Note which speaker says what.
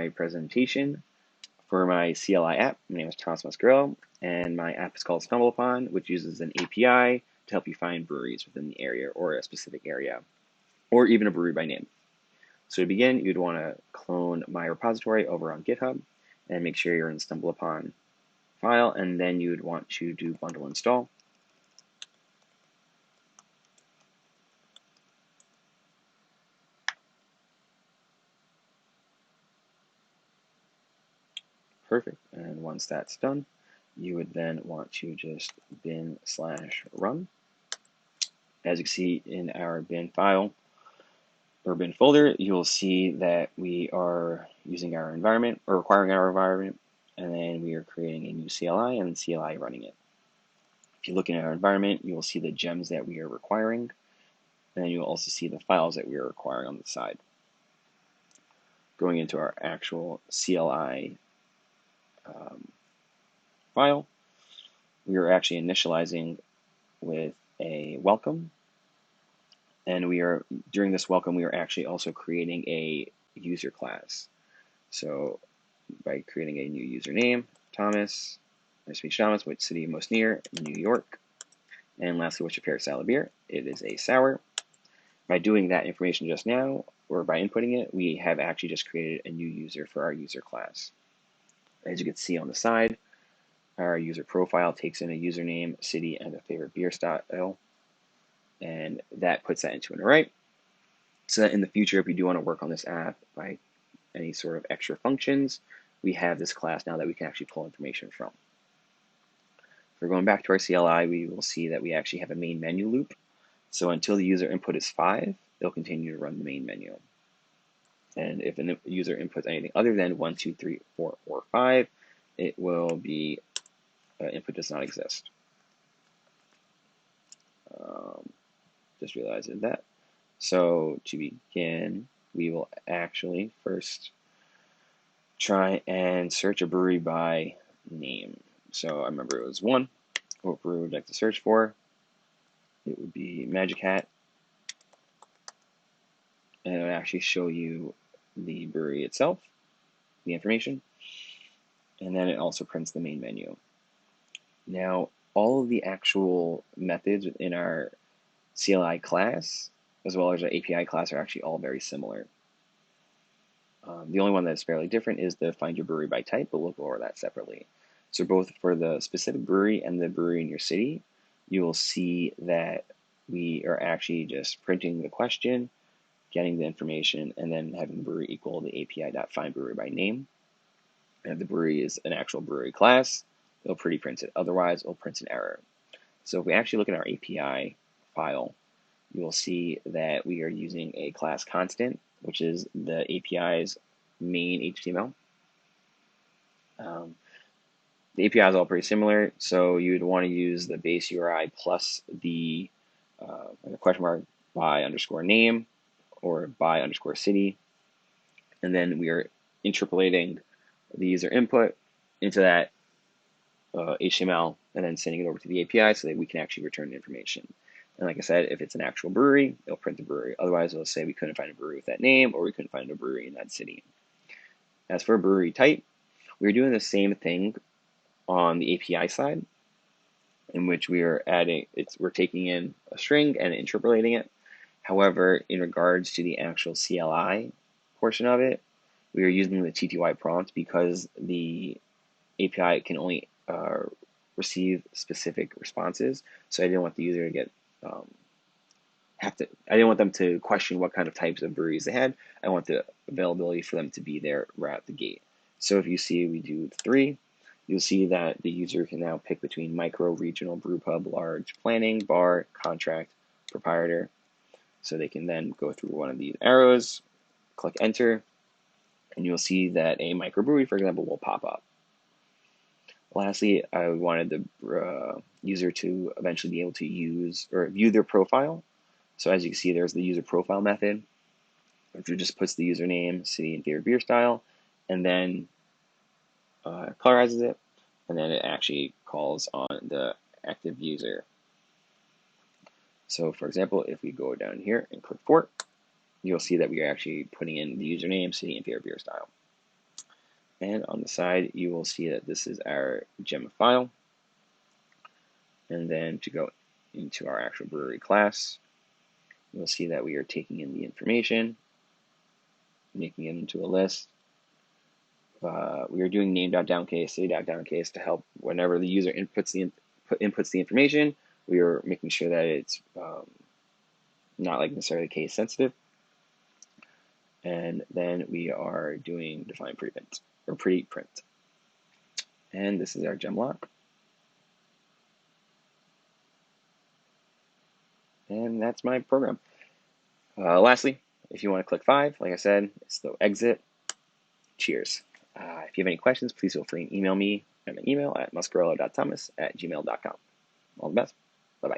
Speaker 1: my presentation for my CLI app. My name is Thomas Muscarello, and my app is called Stumble Upon, which uses an API to help you find breweries within the area or a specific area, or even a brewery by name. So to begin, you'd want to clone my repository over on GitHub and make sure you're in the Stumble Upon file, and then you would want to do bundle install. Perfect. And once that's done, you would then want to just bin/run. As you can see in our bin file or bin folder, you'll see that we are using our environment or requiring our environment, and then we are creating a new CLI and CLI running it. If you look in our environment, you will see the gems that we are requiring, and then you'll also see the files that we are requiring on the side. Going into our actual CLI file, we are actually initializing with a welcome, and during this welcome we are actually also creating a user class. So by creating a new username, Thomas, nice to meet you, Thomas, which city most near, New York, and lastly, what's your favorite style of beer? It is a sour. By doing that information just now, or by inputting it, we have actually just created a new user for our user class. As you can see on the side, our user profile takes in a username, city, and a favorite beer style, and that puts that into an array. So that in the future, if we do want to work on this app by any sort of extra functions, we have this class now that we can actually pull information from. If we're going back to our CLI, we will see that we actually have a main menu loop. So until the user input is 5, it'll continue to run the main menu. And if a user inputs anything other than 1, 2, 3, 4, or 5, it will be input does not exist. Just realized that. So to begin, we will actually first try and search a brewery by name. So I remember it was 1. What brewery would you like to search for? It would be Magic Hat, and it would actually show you the brewery itself, the information, and then it also prints the main menu. Now, all of the actual methods within our CLI class, as well as our API class, are actually all very similar. The only one that's fairly different is the find your brewery by type, but we'll go over that separately. So both for the specific brewery and the brewery in your city, you will see that we are actually just printing the question, getting the information, and then having the brewery equal the API.findBrewery by name. And if the brewery is an actual brewery class, it'll pretty print it. Otherwise, it'll print an error. So if we actually look at our API file, you will see that we are using a class constant, which is the API's main HTML. The API is all pretty similar, so you'd want to use the base URI plus the question mark by underscore name or by underscore city, and then we are interpolating the user input into that HTML and then sending it over to the API so that we can actually return the information. And like I said, if it's an actual brewery, it'll print the brewery. Otherwise, it'll say we couldn't find a brewery with that name or we couldn't find a brewery in that city. As for brewery type, we're doing the same thing on the API side, in which we are we're taking in a string and interpolating it. However, in regards to the actual CLI portion of it, we are using the TTY prompt because the API can only receive specific responses. So I didn't want the user to get I didn't want them to question what kind of types of breweries they had. I want the availability for them to be there right at the gate. So if you see we do 3, you'll see that the user can now pick between micro, regional, brew pub, large, planning, bar, contract, proprietor. So they can then go through one of these arrows, click enter, and you'll see that a microbrewery, for example, will pop up. Lastly, I wanted the user to eventually be able to use or view their profile. So as you can see, there's the user profile method, which just puts the username, city, and favorite beer style, and then colorizes it, and then it actually calls on the active user. So for example, if we go down here and click fork, you'll see that we are actually putting in the username, city, and favorite beer style. And on the side, you will see that this is our gem file. And then to go into our actual brewery class, you'll see that we are taking in the information, making it into a list. We are doing name.downcase, city.downcase to help whenever the user inputs the information, we are making sure that it's not like necessarily case sensitive. And then we are doing define preprint or preprint. And this is our gem lock. And that's my program. Lastly, if you want to click 5, like I said, it's the exit. Cheers. If you have any questions, please feel free to email me at my email at muscarello.thomas@gmail.com. All the best.